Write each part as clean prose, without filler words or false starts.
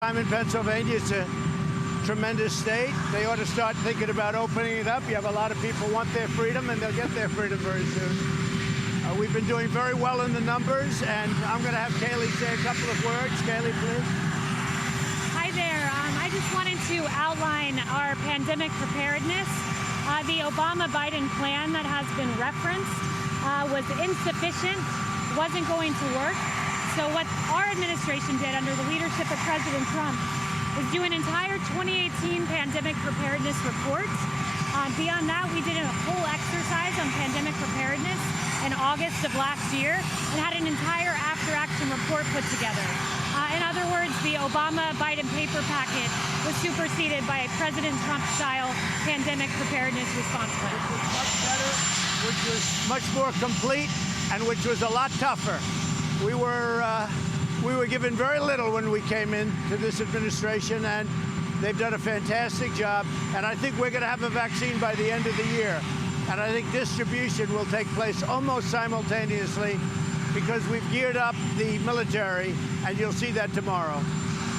I'm in Pennsylvania. It's a tremendous state. They ought to start thinking about opening it up. You have a lot of people who want their freedom, and they'll get their freedom very soon. We've been doing very well in the numbers, and I'm going to have Kaylee say a couple of words. Kaylee, please. Hi there. I just wanted to outline our pandemic preparedness. The Obama-Biden plan that has been referenced was insufficient, wasn't going to work. So what our administration did under the leadership of President Trump was do an entire 2018 pandemic preparedness report. Beyond that, we did a whole exercise on pandemic preparedness in August of last year and had an entire after-action report put together. In other words, the Obama-Biden paper packet was superseded by a President Trump-style pandemic preparedness response plan. Which was much better, which was much more complete, and which was a lot tougher. We were given very little when we came into this administration, and they've done a fantastic job. And I think we're going to have a vaccine by the end of the year. And I think distribution will take place almost simultaneously because we've geared up the military, and you'll see that tomorrow.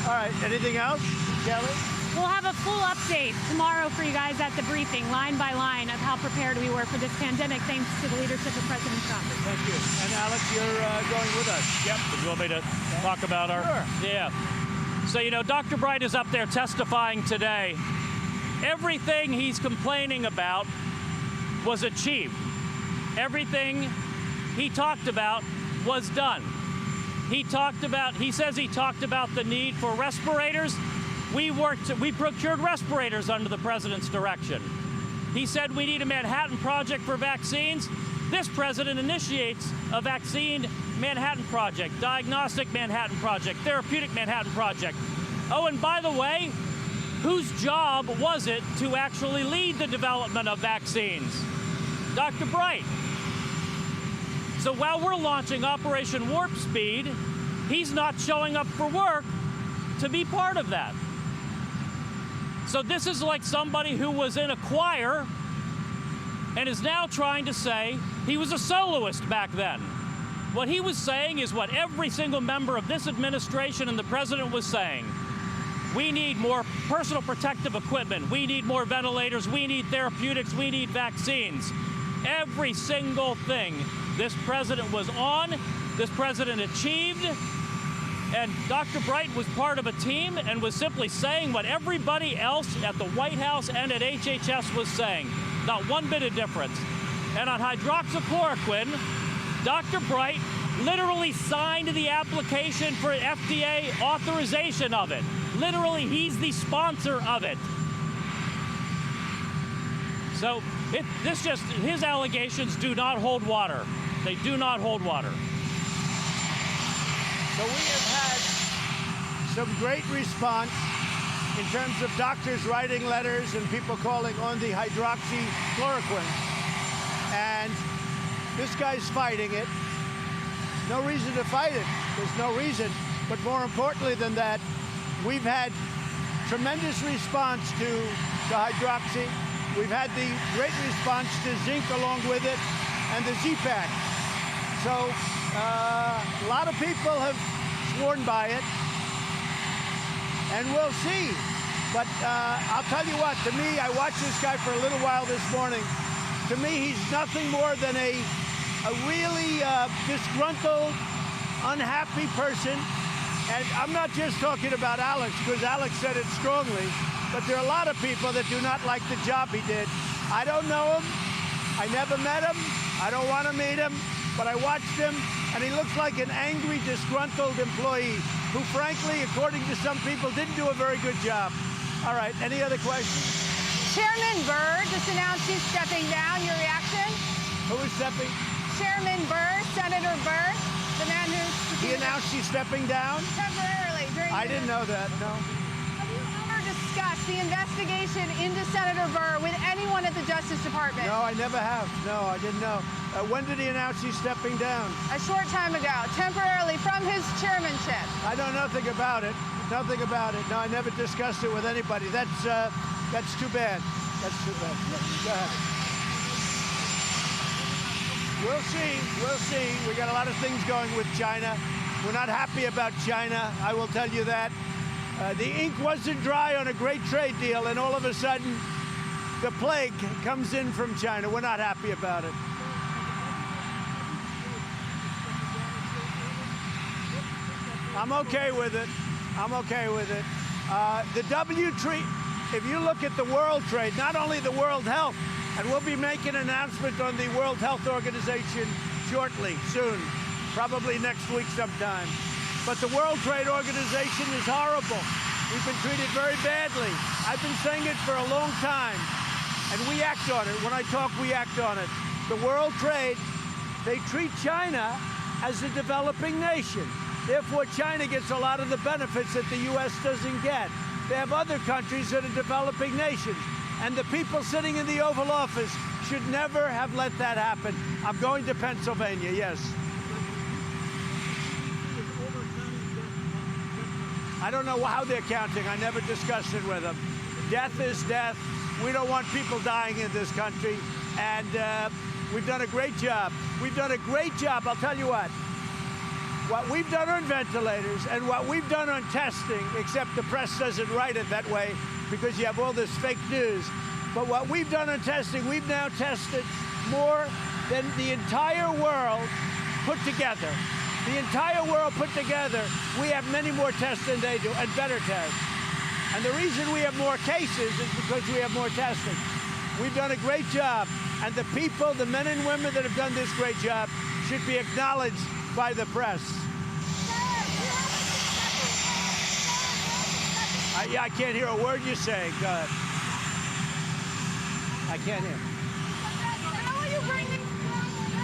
All right, anything else, Kelly? We'll have a full update tomorrow for you guys at the briefing, line by line, of how prepared we were for this pandemic, thanks to the leadership of President Trump. Thank you. And Alex, you're going with us. Yep. Do you want me to talk about our... Sure. Yeah. So, you know, Dr. Bright is up there testifying today. Everything he's complaining about was achieved. Everything he talked about was done. He says he talked about the need for respirators. We procured respirators under the president's direction. He said we need a Manhattan Project for vaccines. This president initiates a vaccine Manhattan Project, diagnostic Manhattan Project, therapeutic Manhattan Project. Oh, and by the way, whose job was it to actually lead the development of vaccines? Dr. Bright. So while we're launching Operation Warp Speed, he's not showing up for work to be part of that. So this is like somebody who was in a choir and is now trying to say he was a soloist back then. What he was saying is what every single member of this administration and the president was saying. We need more personal protective equipment. We need more ventilators. We need therapeutics. We need vaccines. Every single thing this president was on, this president achieved. And Dr. Bright was part of a team and was simply saying what everybody else at the White House and at HHS was saying. Not one bit of difference. And on hydroxychloroquine, Dr. Bright literally signed the application for FDA authorization of it. Literally, he's the sponsor of it. So his allegations do not hold water. They do not hold water. So we have had some great response in terms of doctors writing letters and people calling on the hydroxychloroquine. And this guy's fighting it. No reason to fight it. There's no reason. But more importantly than that, we've had tremendous response to the hydroxy. We've had the great response to zinc along with it and the Z-Pack. So a lot of people have sworn by it, and we'll see. But I'll tell you what, to me, I watched this guy for a little while this morning. To me, he's nothing more than a really disgruntled, unhappy person. And I'm not just talking about Alex, because Alex said it strongly, but there are a lot of people that do not like the job he did. I don't know him. I never met him. I don't want to meet him. But I watched him, and he looks like an angry, disgruntled employee who, frankly, according to some people, didn't do a very good job. All right, any other questions? Chairman Burr just announced he's stepping down. Your reaction? Who is stepping? Chairman Burr, Senator Burr, the man who... He announced he's stepping down? Temporarily. I didn't know that, no. Have you ever discussed the investigation into Senator Burr with anyone at the Justice Department? No, I never have. No, I didn't know. When did he announce he's stepping down? A short time ago, temporarily from his chairmanship. I know nothing about it. Nothing about it. No, I never discussed it with anybody. That's too bad. That's too bad. Go ahead. We'll see. We'll see. We got a lot of things going with China. We're not happy about China, I will tell you that. The ink wasn't dry on a great trade deal, and all of a sudden, the plague comes in from China. We're not happy about it. I'm okay with it. I'm okay with it. If you look at the world trade, not only the World Health, and we'll be making an announcement on the World Health Organization shortly, soon, probably next week sometime. But the World Trade Organization is horrible. We've been treated very badly. I've been saying it for a long time, and we act on it. When I talk, we act on it. The World Trade, they treat China as a developing nation. Therefore, China gets a lot of the benefits that the U.S. doesn't get. They have other countries that are developing nations, and the people sitting in the Oval Office should never have let that happen. I'm going to Pennsylvania, yes. I don't know how they're counting. I never discussed it with them. Death is death. We don't want people dying in this country, and we've done a great job. We've done a great job. I'll tell you what we've done on ventilators and what we've done on testing, except the press doesn't write it that way because you have all this fake news. But what we've done on testing, we've now tested more than the entire world put together. The entire world put together, we have many more tests than they do, and better tests. And the reason we have more cases is because we have more testing. We've done a great job, and the people, the men and women that have done this great job should be acknowledged by the press. Yeah, I can't hear a word you're saying. Go ahead. I can't hear. How will you bring